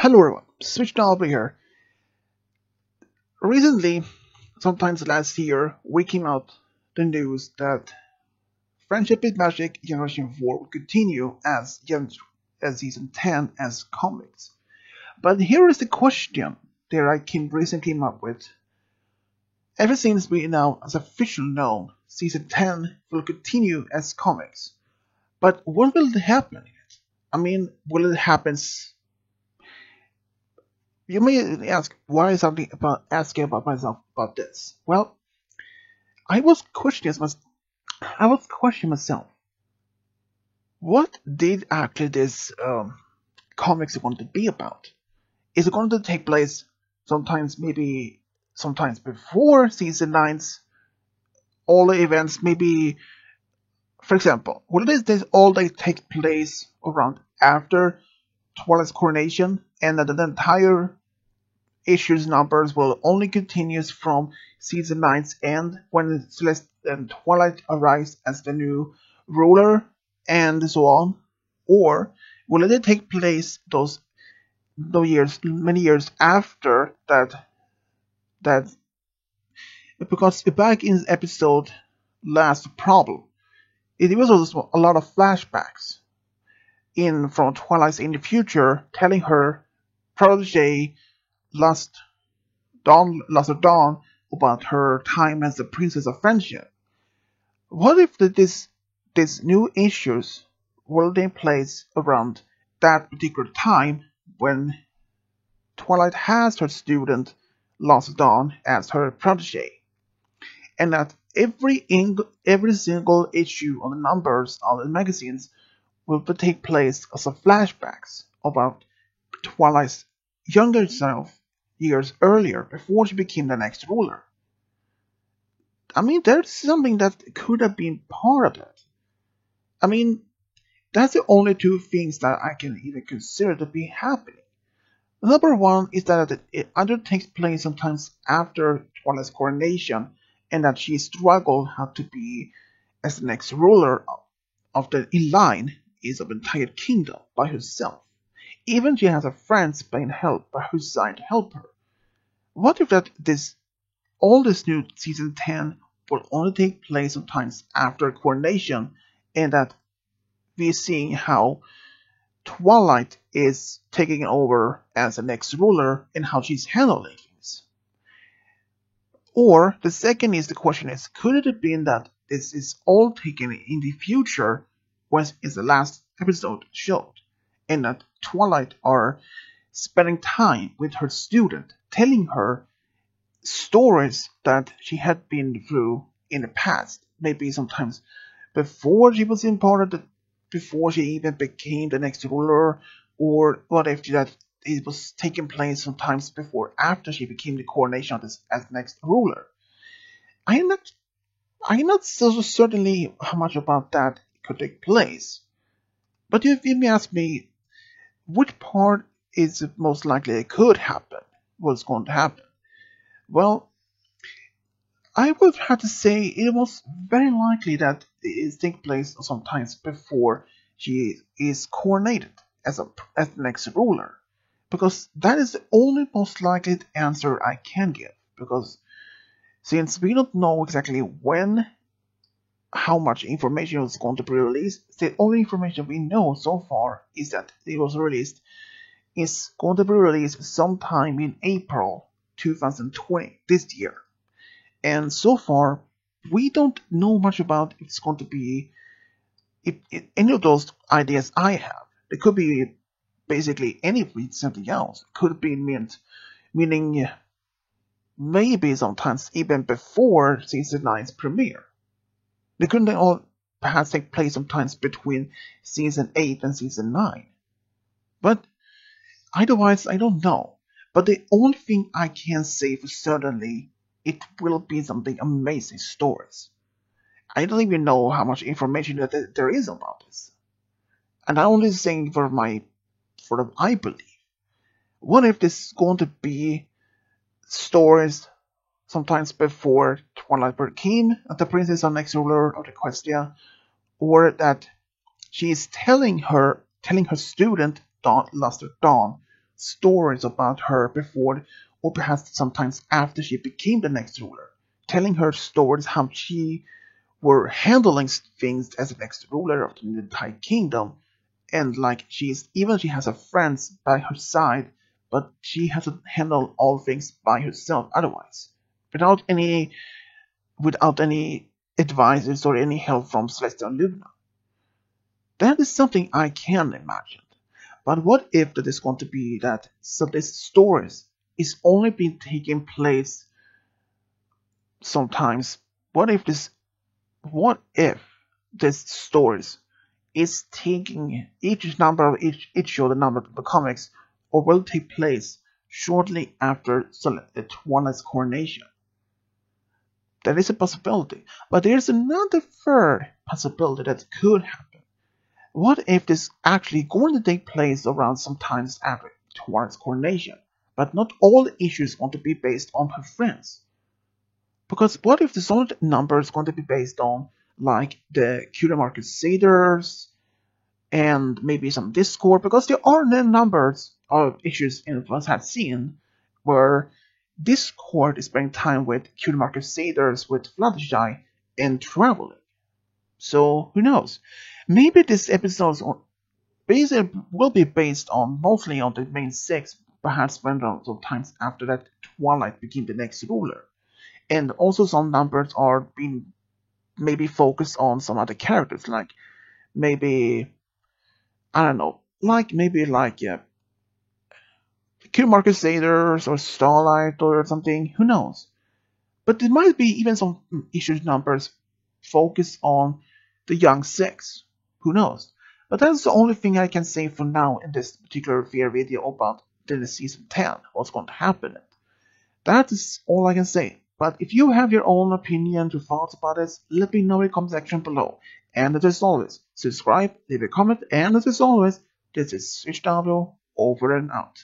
Hello everyone, Switch Over here. Recently, sometimes last year, we came out the news that Friendship is Magic Generation 4 will continue as Season 10 as comics. But here is the question that I recently came up with. Ever since we now as official known, Season 10 will continue as comics. But what will happen? Will it happen? You may ask, why is something about asking about myself about this? Well, I was questioning myself. What did actually this comics going to be about? Is it going to take place sometimes before season 9's all the events? Maybe, for example, will this all they take place around after Twilight's coronation, and that the entire issues numbers will only continue from season 9's end when Celeste and Twilight arrives as the new ruler and so on? Or will it take place those many years after that because back in episode Last Problem, it was also a lot of flashbacks from Twilight in the future telling her protege Luster Dawn about her time as the Princess of Friendship. What if these new issues will take place around that particular time when Twilight has her student Luster Dawn as her protege, and that every single issue on the numbers of the magazines will take place as a flashbacks about Twilight's younger self years earlier before she became the next ruler. There's something that could have been part of it. That's the only two things that I can even consider to be happening. Number one is that it either takes place sometimes after Twilight's coronation, and that she struggled how to be as the next ruler of the line is of the entire kingdom by herself. Even she has her friends being helped by her side to help her. What if all this new season 10 will only take place sometimes after coronation, and that we're seeing how Twilight is taking over as the next ruler and how she's handling things? Or the second is the question is, could it have been that this is all taken in the future, as the last episode showed, and that Twilight are spending time with her student, telling her stories that she had been through in the past, maybe sometimes before she was important, before she even became the next ruler, or what if that it was taking place sometimes before, after she became the coronation as the next ruler. I'm not so certainly how much about that could take place. But if you ask me, which part is it most likely it could happen? What's going to happen? Well, I would have to say it was very likely that it takes place sometimes before she is coronated as the next ruler, because that is the only most likely answer I can give. Because since we don't know exactly when, how much information is going to be released, the only information we know so far is that it was released. It's going to be released sometime in April 2020 this year. And so far, we don't know much about if it's going to be any of those ideas I have. It could be basically something else. It could be meaning maybe sometimes even before season 9's premiere. They couldn't all perhaps take place sometimes between season 8 and season 9. But otherwise, I don't know. But the only thing I can say for certainly, it will be something amazing stories. I don't even know how much information that there is about this. And I'm only saying for what I believe. What if this is going to be stories sometimes before Twilight became the princess and next ruler of Equestria, or that she is telling her student Luster Dawn stories about her before, or perhaps sometimes after she became the next ruler, telling her stories how she were handling things as the next ruler of the entire kingdom, and like she has her friends by her side, but she has to handle all things by herself otherwise, without any advices or any help from Celestia and Luna. That is something I can imagine. But what if that is going to be that so this stories is only being taking place sometimes? What if this stories is taking each number of each show, the number of the comics, or will take place shortly after the Twilight's coronation? That is a possibility. But there's another third possibility that could happen. What if this actually going to take place around sometimes after Twilight's coronation, but not all the issues going to be based on her friends? Because what if the solid number is going to be based on like the Cutie Market Crusaders and maybe some Discord? Because there are no numbers of issues in what I've seen where Discord is spending time with Cutie Market Crusaders, with Fluttershy, and traveling. So who knows? Maybe this episode will be based on mostly on the main six, perhaps when sometimes after that Twilight became the next ruler. And also some numbers are being maybe focused on some other characters, like maybe I don't know, like maybe like Q Market Crusaders or Starlight or something, who knows? But there might be even some issue numbers focused on the Young Six, who knows? But that's the only thing I can say for now in this particular video about the season 10, what's going to happen. That is all I can say. But if you have your own opinion or thoughts about this, let me know in the comment section below. And as always, subscribe, leave a comment, and as always, this is SwitchW over and out.